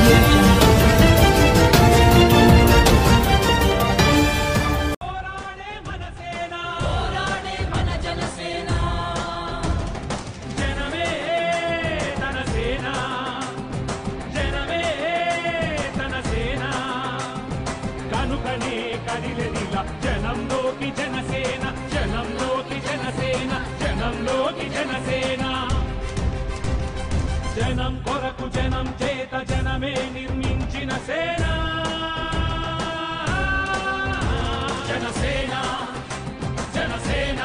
Audio Jungle. జనం కొరకు జనం చేత జనమే నిర్మించిన సేన జనసేన జనసేన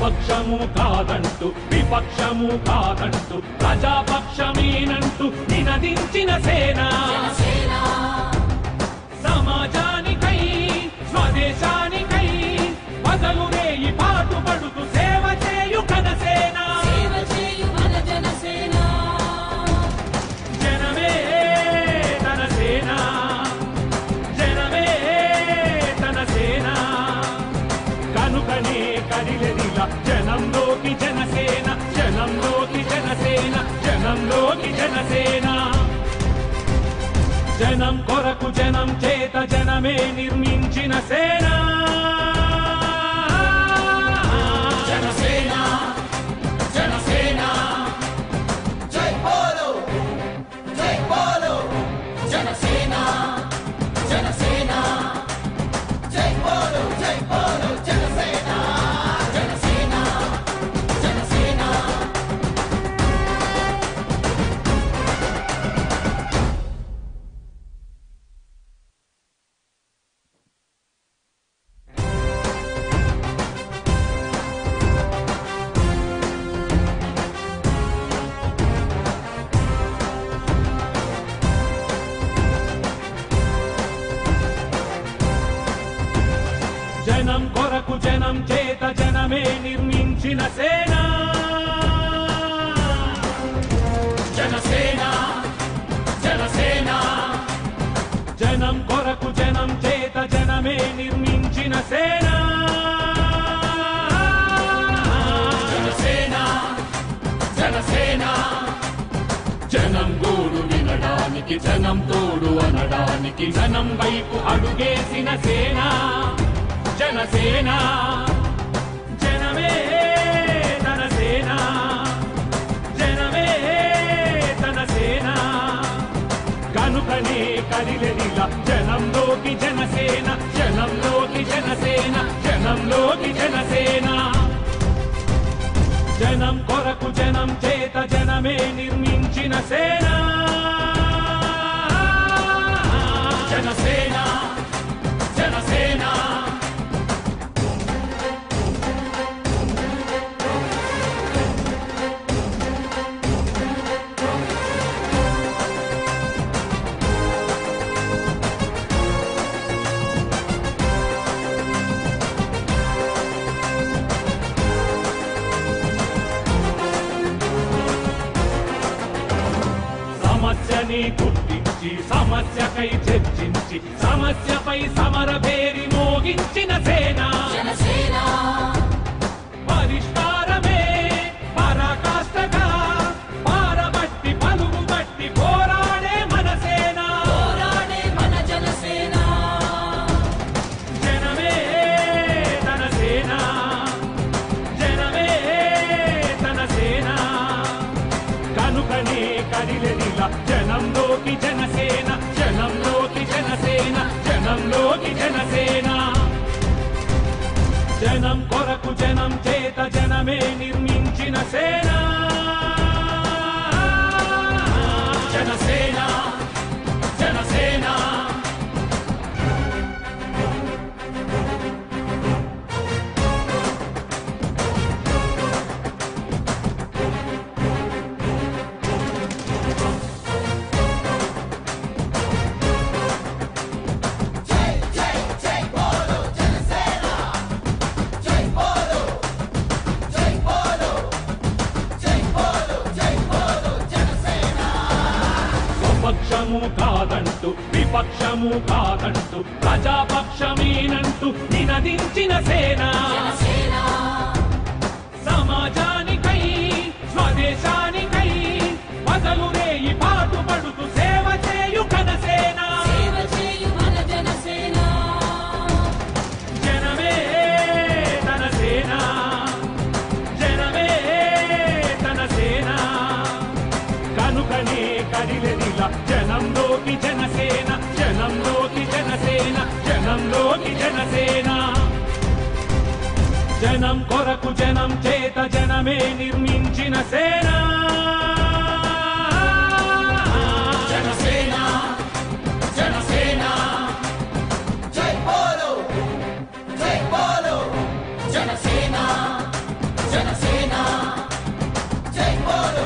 పక్షము కాదంటూ విపక్షము కాదంటూ ప్రజాపక్షమేనంటూ నినదించిన సేన సమాజానికై స్వదేశానికై బదలు రేయి పాటుపడుతూ సేవ చేయు కనసేన జనమే తన సేన జనమే తన సేన కనుకనే కదిలెదిలా జనంలోకి జనసేన జనంలోకి జనసేన జనంలోకి జనసేన జనం కొరకు జనం చేత జనమే నిర్మించిన సేన జనసేన జనసేన జై బోలో జనసేన జనసేన జై బోలో జనసేన జనసేన జనసేన జనం కొరకు జనం చేత జనమే నిర్మించిన సేన జనసేన జనసేన జనం కొరకు జనం చేత జనమే నిర్మించిన సేన జనసేన జనసేన జనం గోడు వినడానికి జనం తోడు అనడానికి జనం వైపు అడుగేసిన సేన జనసేన జనమే తన సేన జనమే తన సేన కనుకనే కదిలెదిలా జనంలోకి జనసేన జనంలోకి జనసేన జనంలోకి జనసేన జనం కొరకు జనం చేత జనమే నిర్మించిన సేన జనసేన జనసేన సమస్యని గుర్తించి సమస్యకై చర్చించి సమస్యపై సమర పేరి మోగించిన సేన పరిష్కారమే పరాకాష్ఠగా పారబట్టి పలుగుబట్టి పోరాడే మన సేన జనమే తన సేన జనమే తన సేన కనుకనే కదిలెదిలా జనంలోకి జనసేన జనంలోకి జనసేన జనంలోకి జనసేన కాదంటూ విపక్షము కాదంటూ ప్రజాపక్షమేనంటూ నినదించిన సేన సమాజానికై స్వదేశానికై వదలు రేయి పాటుపడుతూ సేవ చేయు ఘనసేన జనమే తన సేన జనమే తన సేన కనుకనే కదిలెదిలా జనంలోకి జనసేన జనంలోకి జనసేన జనంలోకి జనసేన జనం కొరకు జనం చేత జనమే నిర్మించిన సేన జనసేన జనసేన జై బోలో జనసేన జనసేన జై బోలో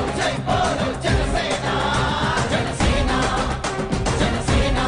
జనసేన జనసేన జనసేన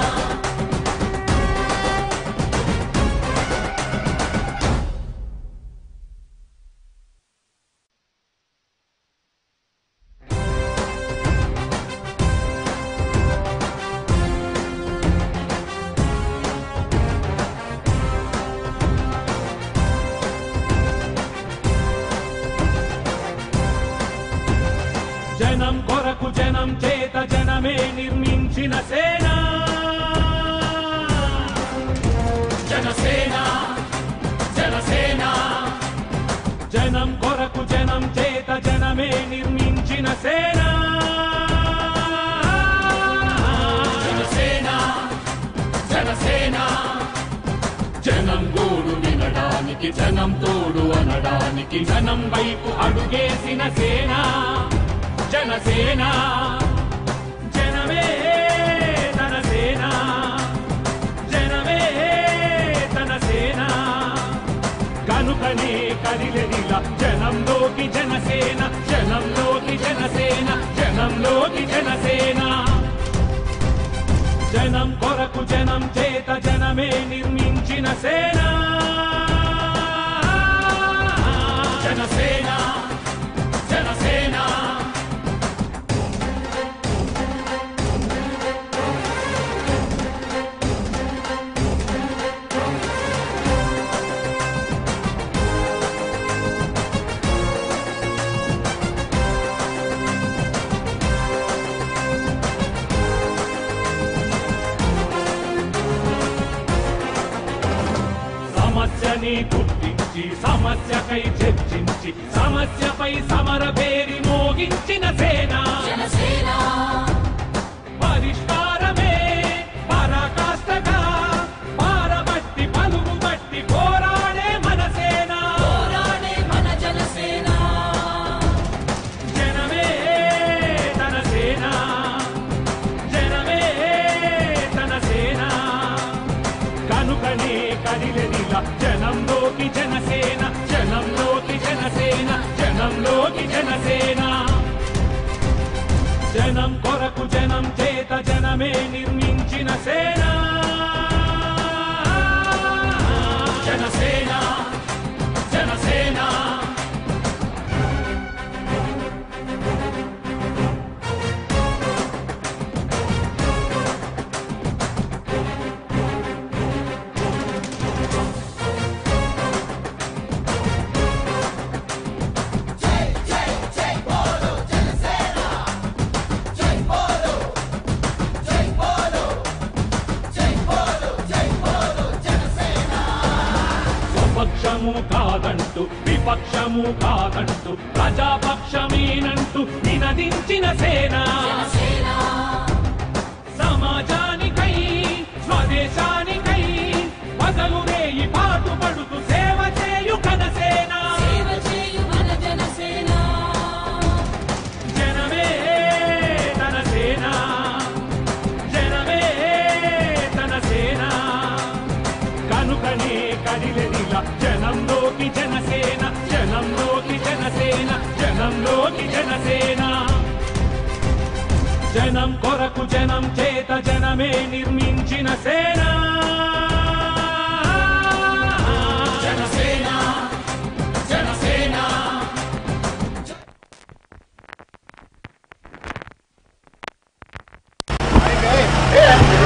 జనం కొరకు జనం చేత జనమే నిర్మించిన సేన జనసేన జనసేన జనం కొరకు జనం చేత జనమే నిర్మించిన సేన జనసేన జనసేన జనం గోడు వినడానికి జనం తోడు అనడానికి జనం వైపు అడుగేసిన సేన జనసేన జనమే తన సేన జనమే తన సేన కనుకనే కదిలెదిలా జనంలోకి జనసేన జనంలోకి జనసేన జనంలోకి జనసేన జనం కొరకు జనం చేత జనమే నిర్మించిన సేన జనసేన జనసేన సమస్యని గుర్తించి సమస్యకై చర్చించి సమస్యపై సమర పేరి మోగించిన సేన పరిష్కారమే పరాకాష్ఠగా పారబట్టి పలుగుబట్టి పోరాడే మన సేన జనమే తన సేన జనమే తన సేన కనుకనే కదిలెదిలా జనంలోకి జనసేన జనంలోకి జనసేన జనంలోకి జనసేన జనం కొరకు జనం చేత జనమే నిర్మించిన సేన జనసేన జనసేన పక్షము కాదంటూ విపక్షము కాదంటూ ప్రజాపక్షమేనంటూ నినదించిన సేన సమాజానికై స్వదేశానికై వదలు రేయి పాటుపడుతూ సేవ చేయు ఘనసేన జనమే తన సేన జనమే తన సేన కనుకనే కదిలెదిలా జనంలోకి జనసేన జనంలోకి జనసేన జనంలోకి జనసేన జనం కొరకు జనం చేత జనమే నిర్మించిన సేన జనసేన జనసేన Hey,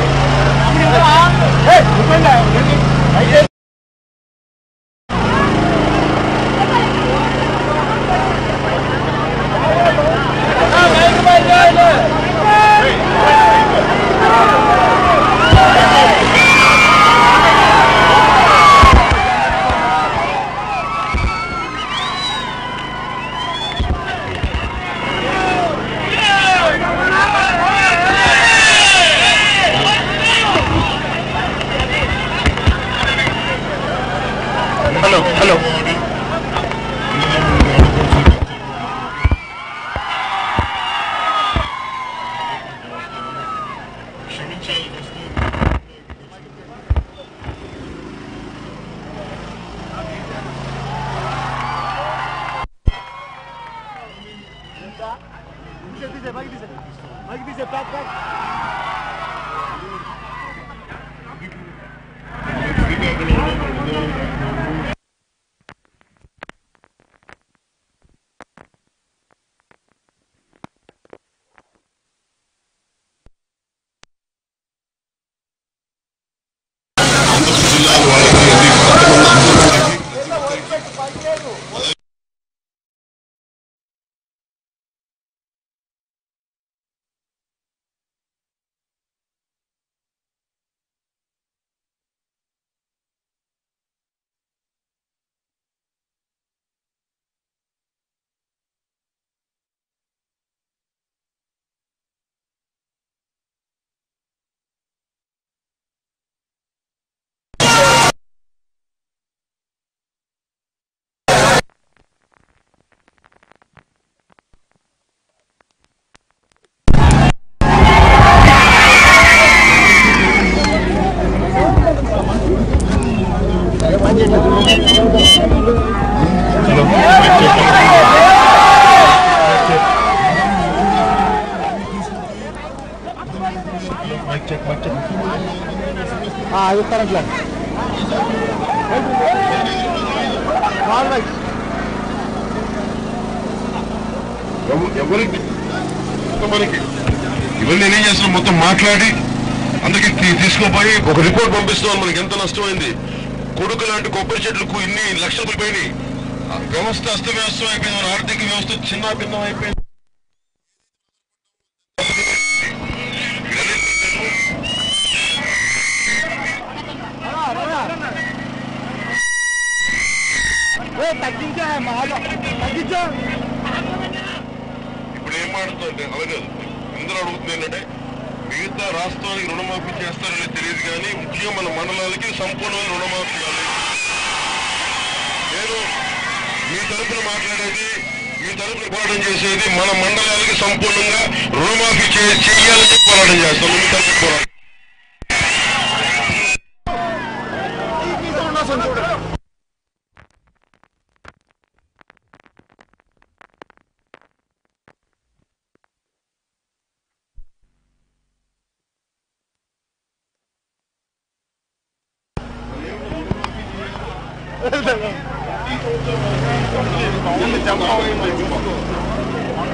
ఇవన్నీ నేనేం చేస్తున్నాం మొత్తం మాట్లాడి అందరికి తీసుకుపోయి ఒక రిపోర్ట్ పంపిస్తున్నాం. మనకి ఎంత నష్టమైంది, కొడుకు లాంటి కొబ్బరి చెట్లకు ఇన్ని లక్షలు పోయినాయి, వ్యవస్థ అస్తవ్యవస్థం అయిపోయింది, మన ఆర్థిక వ్యవస్థ చిన్న భిన్నం అయిపోయింది. ఇప్పుడు ఏం మాడుతుందంటే అలాగే అందరూ అడుగుతుంది ఏంటంటే మిగతా రాష్ట్రానికి రుణమాఫీ చేస్తారని తెలియదు, కానీ ముఖ్యంగా మన మండలాలకి సంపూర్ణమైన రుణమాఫీ కావాలి. నేను మీ తరఫున మాట్లాడేది, మీ తరఫున పోరాటం చేసేది మన మండలాలకి సంపూర్ణంగా రుణమాఫీ చేయాలని పోరాటం చేస్తాను. మీ తరఫున పోరాటం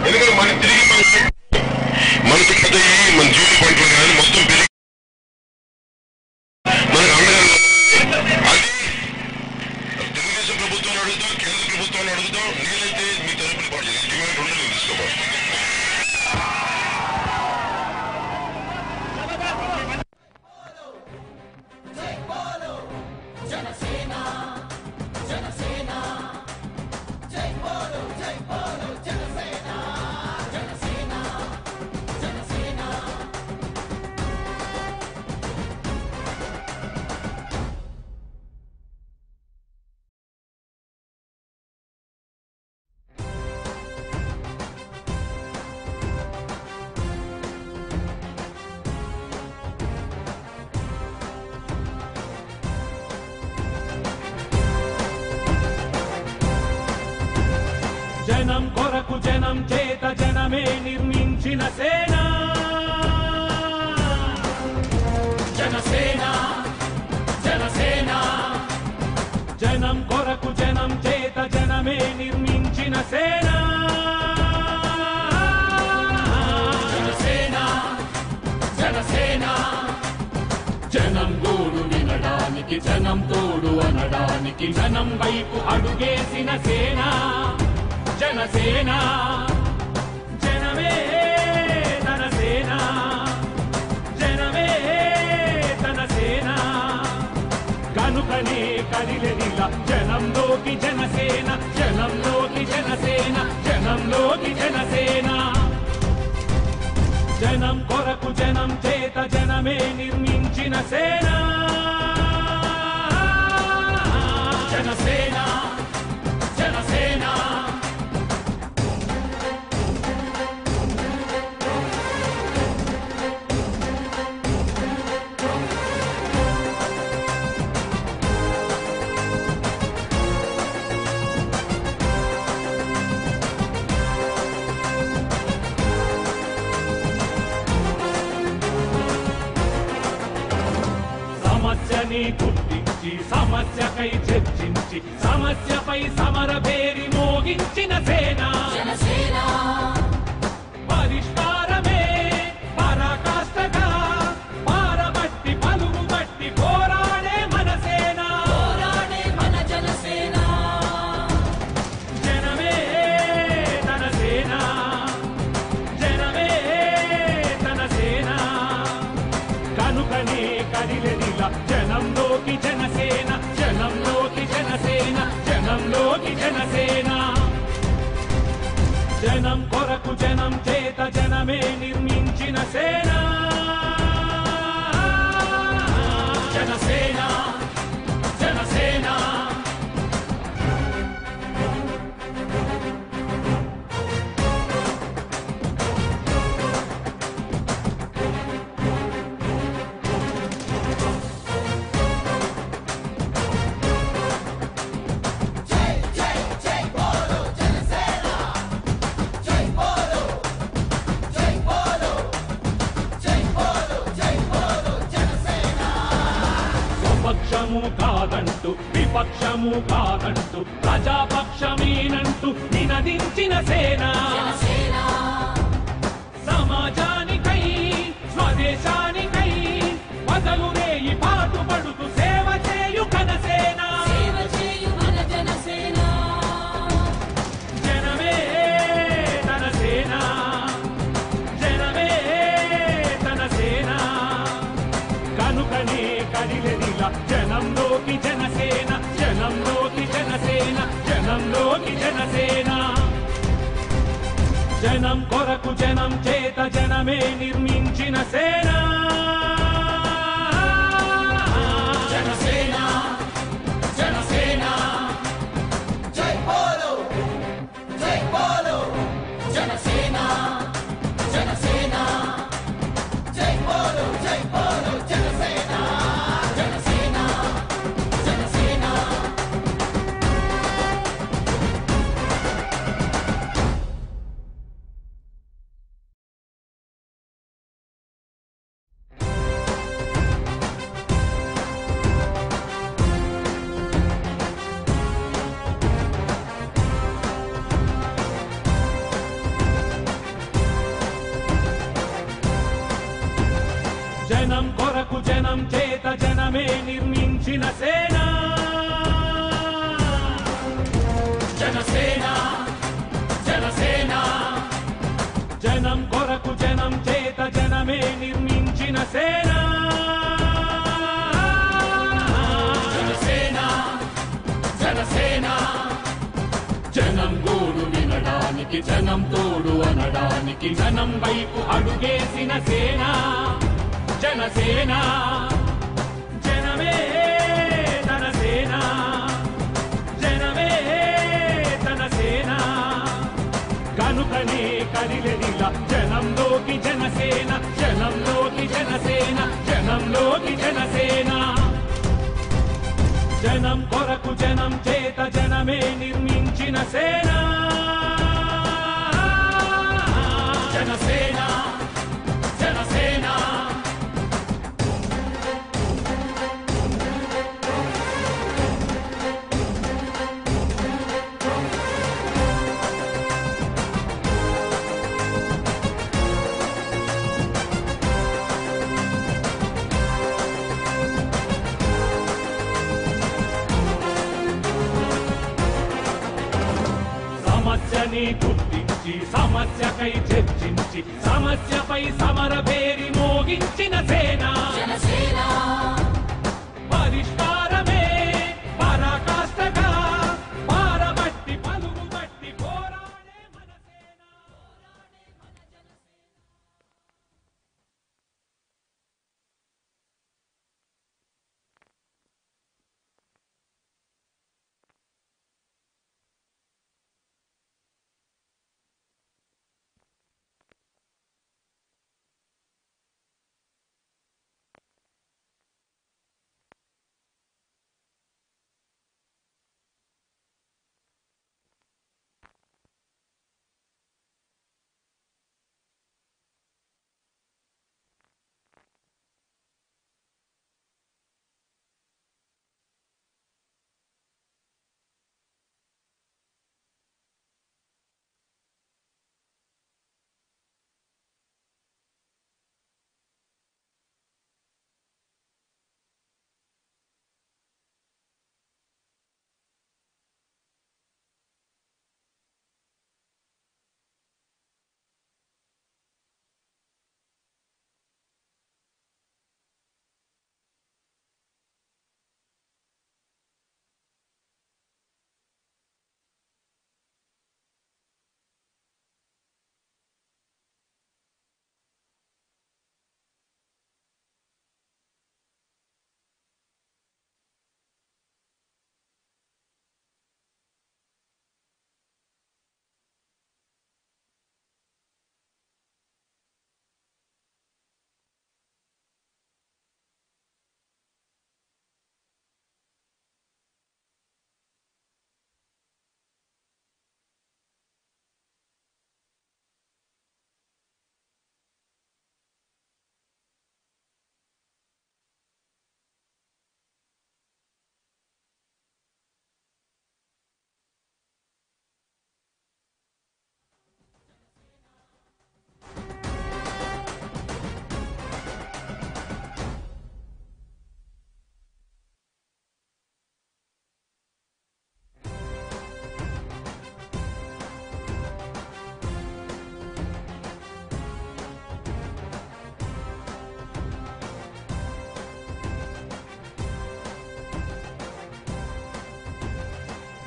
ఎందుకంటే మన తిరిగి మనకు పెద్దయి మన జీవిత పంటలు కానీ మొత్తం పెరిగి మనకు అండగా అది తెలుగుదేశం ప్రభుత్వాన్ని అడుగుతాం, కేంద్ర ప్రభుత్వాన్ని అడుగుతాం. నేనైతే మీ తరపున పాటు డిమాండ్ రెండు నేను తీసుకోవాలి. జనం కొరకు జనం చేత జనమే నిర్మించిన సేన జనసేన జనసేన. జనం కొరకు జనం చేత జనమే నిర్మించిన సేన జనసేన జనసేన. జనం గోడు వినడా అనడానికి జనం తోడు అనడానికి జనం వైపు అడుగేసిన సేన జనసేన జనమే తన సేన జనమే తన సేన కనుకనే కదిలెదిల జనంలోకి జనసేన జనంలోకి జనసేన జనంలోకి జనసేన జనం కొరకు జనం చేత జనమే నిర్మించిన సేన జనసేన జనసేన సమస్యని గుర్తించి సమస్యకై చర్చించి సమస్యపై సమర భేరి మోగించిన సేన పరిష్కారమే పరాకాష్ఠగా పారబట్టి పలుగుబట్టి పోరాడే మన సేన జనమే తన సేన జనమే తన సేన కనుకనే కదిలెదిల జనంలోకి జనసేన జనంలోకి జనసేన జనంలోకి జనసేన జనం కొరకు జనం చేత జనమే నిర్మించిన సేన జనసేన జనసేన పక్షము కాదంటూ విపక్షము కాదంటూ ప్రజాపక్షమేనంటూ నినదించిన సేన సమాజానికై స్వదేశానికై పదలు రేయి పాటుపడుతూ సేవ చేయు కనసేన జనమే తన సేన జనమే తన సేన కనుకనే కదిలెదిల జనంలోకి జనసేన జనంలోకి జనసేన జనంలోకి జనసేన జనం కొరకు జనం చేత జనమే నిర్మించిన సేన జనసేన జనసేన జై బోలో జనసేన జనసేన జై బోలో జనసేన జనసేన జనసేన జనం కొరకు జనం చేత జనమే నిర్మించిన సేన జనసేన జనసేన జనం కొరకు జనం చేత జనమే నిర్మించిన సేన జనసేన జనసేన జనం గోడు వినడానికి జనం తోడు అనడానికి జనం వైపు అడుగేసిన సేన జనసేన జనమే తన సేన జనమే తన సేన కనుకనే కదిలెదిల జనంలోకి జనసేన జనంలోకి జనసేన జనంలోకి జనసేన జనం కొరకు జనం చేత జనమే నిర్మించిన సేన జనసేన జనసేన సమస్యకై చర్చించి సమస్యపై సమర పేరి మోగించిన సేన పరిష్కారమే పరాకాష్ఠగా పారబట్టి పలుగుబట్టి పోరాడే మన సేన.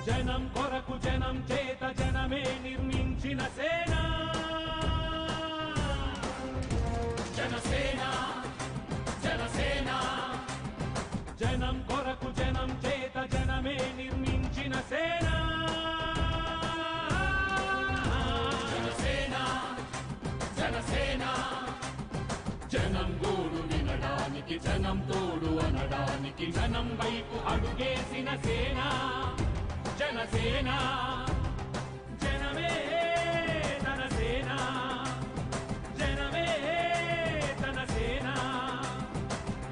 జనం కొరకు జనం చేత జనమే నిర్మించిన సేన జనసేన జనసేన. జనం కొరకు జనం చేత జనమే నిర్మించిన సేన జనసేన జనసేన. జనం గోడు వినడానికి జనం తోడు అనడానికి జనం వైపు అడుగేసిన సేన జనసేన. జనమే తన సేన జనమే తన సేన.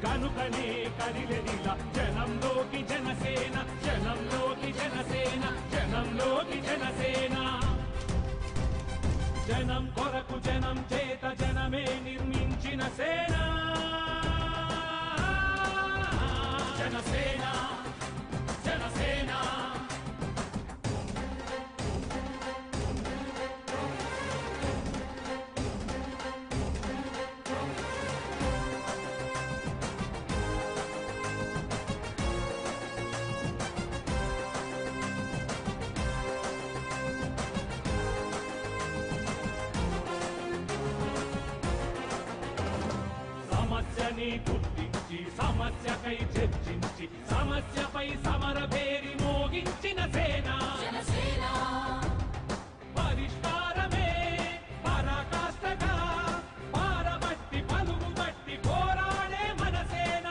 కనుకనే కదిలెదిలా జనంలోకి జనసేన జనంలోకి జనసేన జనంలోకి జనసేన. జనం కొరకు జనం చేత జనమే నిర్మించిన సేన జనసేన జనసేన. సమస్యని గుర్తించి సమస్యకై చర్చించి సమస్యపై సమర పేరి మోగించిన సేన పరిష్కారమే పరాకాష్ఠగా పారబట్టి పలుగుబట్టి పోరాడే మన సేన.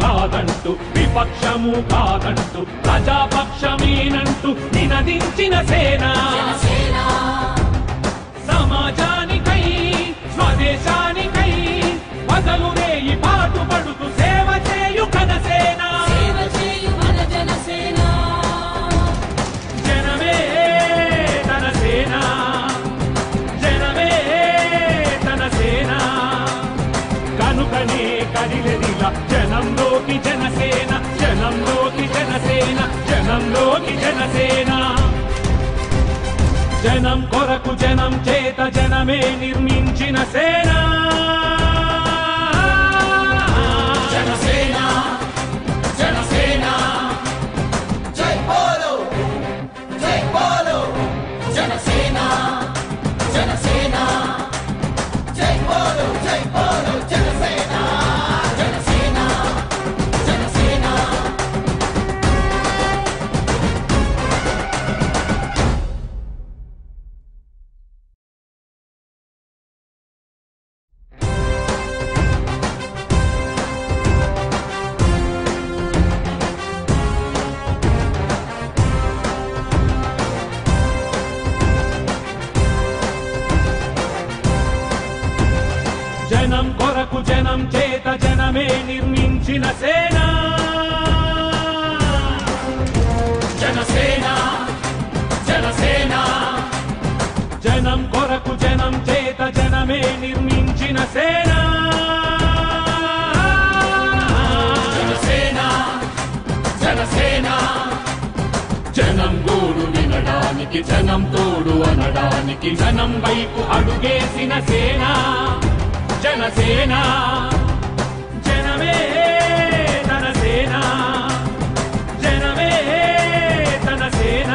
కాదంటూ విపక్షము కాదంటూ ప్రజాపక్షమేనంటూ నినదించిన సేన సమాజానికై స్వదేశానికై వదలురేయి పాటుపడుతూ సేవ చేయు ఘనసేన జనమే తన సేన జనమే తన సేన కనుకనే కదిలెదిలా జనంలోకి జనసేన జనంలోకి జనసేన జనంలోకి జనసేన జనం కొరకు జనం చేత జనమే నిర్మించిన సేన జనసేన జనసేన జై బోలో జనసేన జనసేన జై బోలో జనసేన జనసేన జనసేన జనం కొరకు జనం చేత జనమే నిర్మించిన సేన జనసేన జనసేన జనం కొరకు జనం చేత జనమే నిర్మించిన సేన జనసేన జనసేన జనం గోడు వినడానికి జనం తోడు అనడానికి జనం వైపు అడుగేసిన సేన జనసేన జనమే తన సేన జనమే తన సేన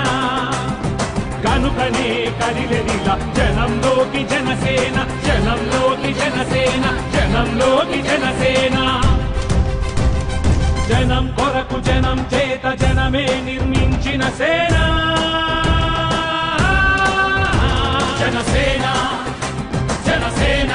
కనుకనే కదిలెదిలా జనంలోకి జనసేన జనంలోకి జనసేన జనంలోకి జనసేన జనం కొరకు జనం చేత జనమే నిర్మించిన సేన జనసేన జనసేన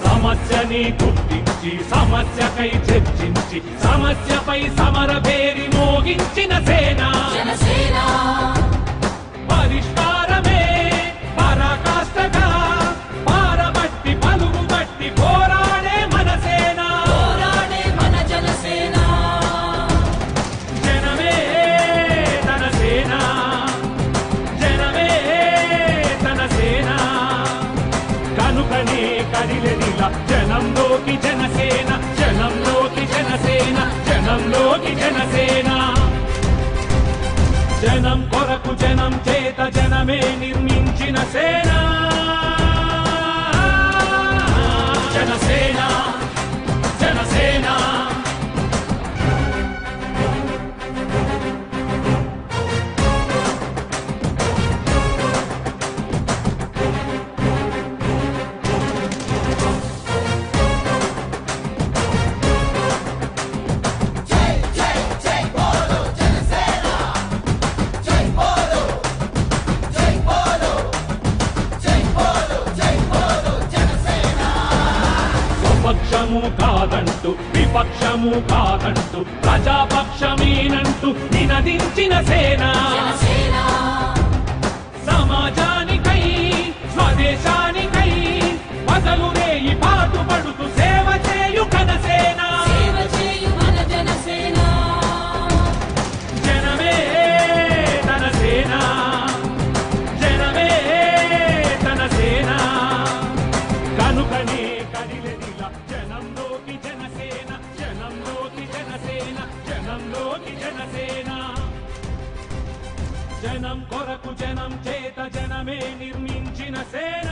సమస్యని గుర్తించి సమస్యకై చర్చించి సమస్యపై సమర పేరి మోగించిన సేన పరిష్కారమే పరాకాష్ఠగా పారబట్టి పలుగుబట్టి పోరాడే మన సేన జనమే తన సేన జనమే తన సేన కనుకనే కదిలెదిలా జనంలోకి జనసేన జనంలోకి జనసేన జనంలోకి జనసేన జనం కొరకు జనం చేత జనమే నిర్మించిన సేన జనసేన జనసేన కాదంటూ విపక్షము కాదంటూ ప్రజాపక్షమేనంటూ నినదించిన సేన సమాజానికై స్వదేశానికై పగలునే ఈ పాటుపడుతూ సేవ చేయు కనసేన జనమే తన సేన జనమే తన సేన కనుకనే కదిలెదిలా జనంలోకి జనసేన జనంలోకి జనసేన జనంలోకి జనసేన జనం కొరకు జనం చేత జనమే నిర్మించిన సేన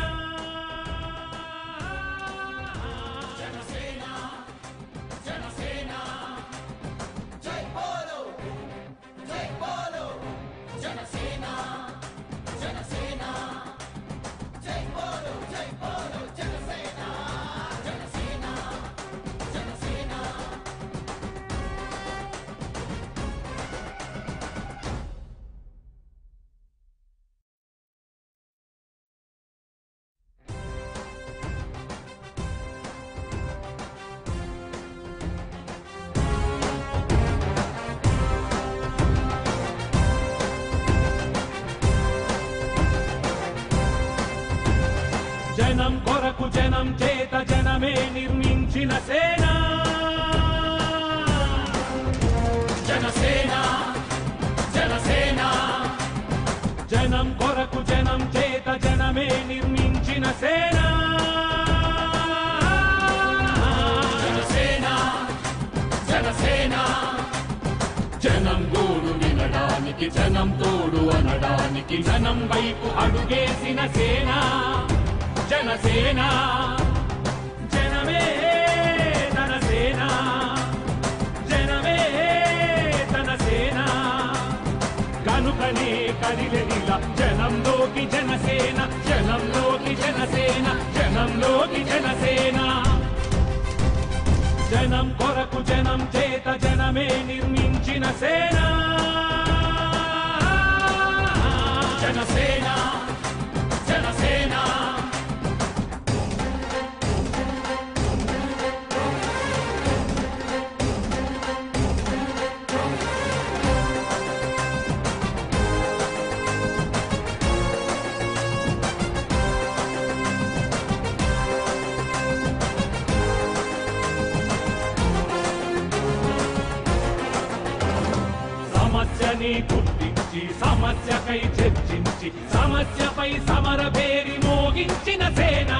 జనం కొరకు జనం చేత జనమే నిర్మించిన సేన జనసేన జనసేన జనం కొరకు జనం చేత జనమే నిర్మించిన సేన జనసేన జనసేన జనం గోడు వినడానికి జనం తోడు అనడానికి జనం వైపు అడుగేసిన సేన జనసేన జనమే తన సేన జనమే తన సేన కనుకనే కదిలెదిలా జనంలోకి జనసేన జనంలోకి జనసేన జనంలోకి జనసేన జనం కొరకు జనం చేత జనమే నిర్మించిన సేన జనసేన జనసేన సమస్యని గుర్తించి సమస్యకై చర్చించి సమస్యపై సమర పేరి మోగించిన సేన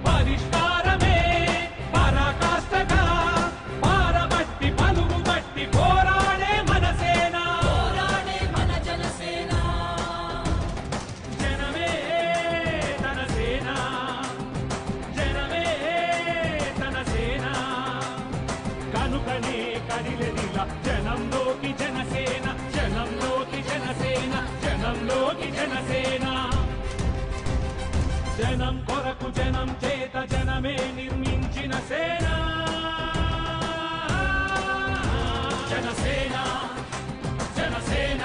పరిష్కారమే పరాకాష్ఠగా పారబట్టి పలుగుబట్టి పోరాడే మన సేన జనమే తన సేన జనమే తన సేన కనుకనే కదిలెదిలా జనంలోకి జనసేన జనంలోకి జనసేన జనంలోకి జనసేన జనం కొరకు జనం చేత జనమే నిర్మించిన సేన జనసేన జనసేన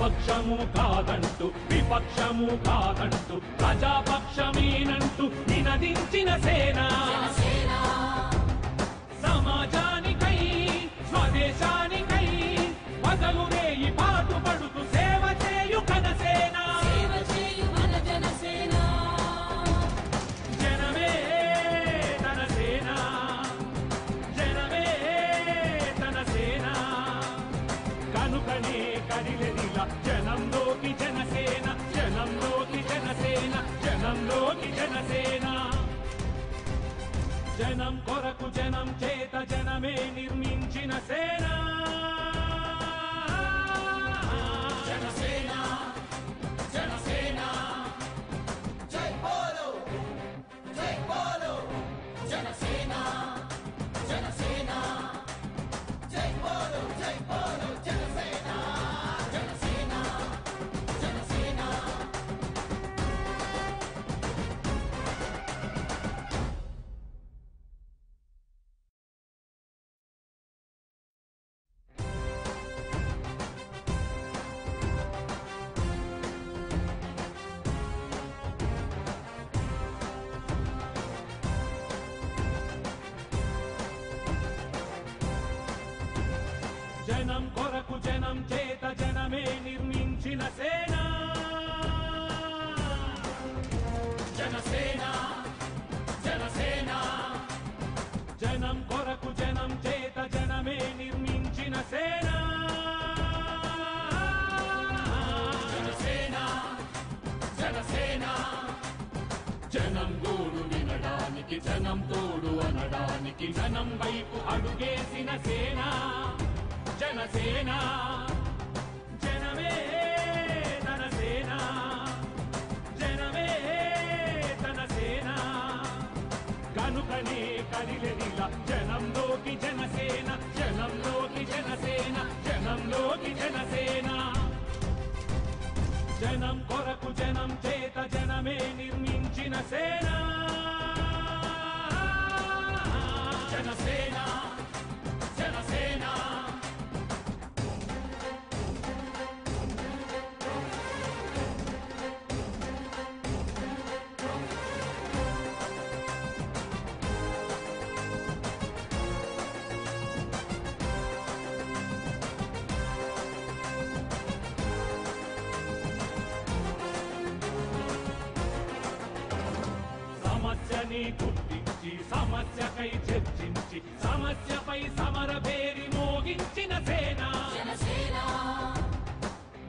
పక్షము కాదంటూ విపక్షము కాదంటూ ప్రజాపక్షమేనంటూ నినదించిన సేన సమాజానికై స్వదేశానికై పగలునే ఈ పాటుపడుతూ సేవ చేయు కనసేన జనమే తన సేన జనమే తన సేన కనుకనే కదిలెదిలా జనంలోకి జనసేన జనంలోకి జనసేన జనంలోకి జనసేన జనం కొరకు జనం చేత జనమే నిర్మించిన సేన జనసేన జనసేన జనసేన జనసేన జనం తోడు అనడానికి జనం వైపు అడుగేసిన సేన జనసేన. జనమే తన సేన, జనమే తన సేన. కనుకనే కదిలెదిలా జనంలోకి జనసేన, జనంలోకి జనసేన, జనంలోకి జనసేన. జనం కొరకు జనం చేత జనమే నిర్మించిన సేన జనసేన, జనసేన. సమస్యని గుర్తించి సమస్యకై చర్చించి సమస్యపై సమర పేరి మోగించిన సేన జనసేన.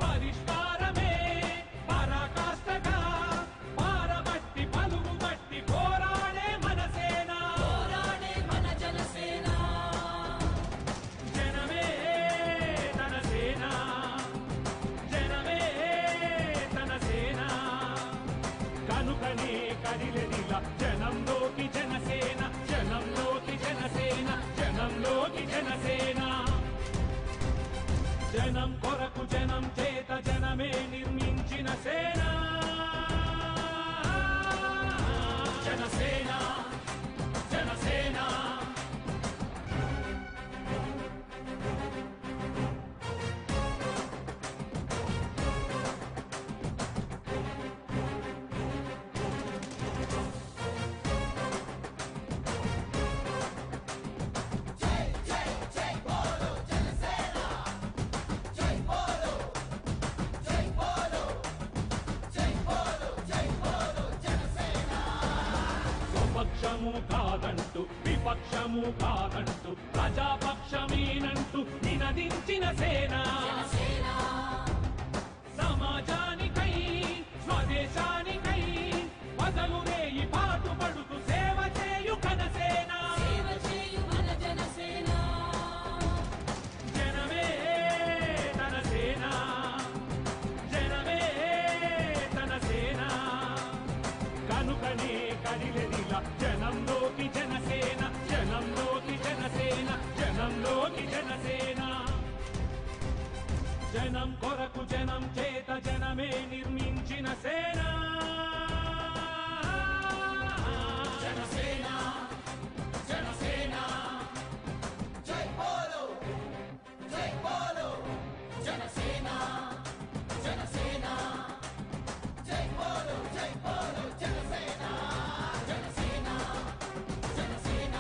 పరిష్కారమే పరాకాష్ఠగా పారబట్టి పలుగు బట్టి పోరాడే మన సేన, పోరాడే మన జనసేన. జనమే తన సేన, జనమే తన సేన. కనుకనే కదిలెదిలా జనంలోకి జనసేన, జనంలోకి జనసేన, జనంలోకి జనసేన. జనం కొరకు జనం చేత జనమే నిర్మించిన సేన జనసేన, జనసేన. పక్షము కాదంటూ విపక్షము కాదంటూ ప్రజాపక్షమేనంటూ నినదించిన సేన సమాజానికై స్వదేశానికై వదలు రేయి పాటుపడుతూ సేవ చేయు ఘనసేన, సేవ చేయు మన జనసేన. జనమే తన సేన, జనమే తన సేన. కనుకనే కదిలెదిలా జనంలోకి జనసేన, జనంలోకి జనసేన, జనంలోకి జనసేన. జనం కొరకు జనం చేత జనమే నిర్మించిన సేన జనసేన, జనసేన. జై బోలో, జై బోలో జనసేన, జనసేన. జై బోలో, జై బోలో జనసేన, జనసేన, జనసేన.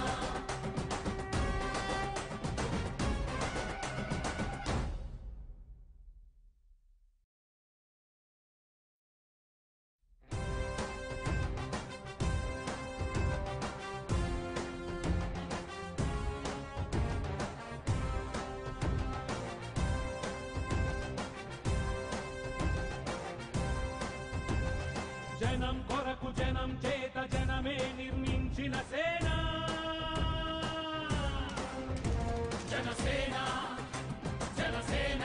జనం కొరకు జనం చేత జనమే నిర్మించిన సేన జనసేన, జనసేన.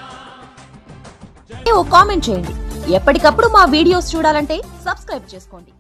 కామెంట్ చేయండి. ఎప్పటికప్పుడు మా వీడియోస్ చూడాలంటే సబ్స్క్రైబ్ చేసుకోండి.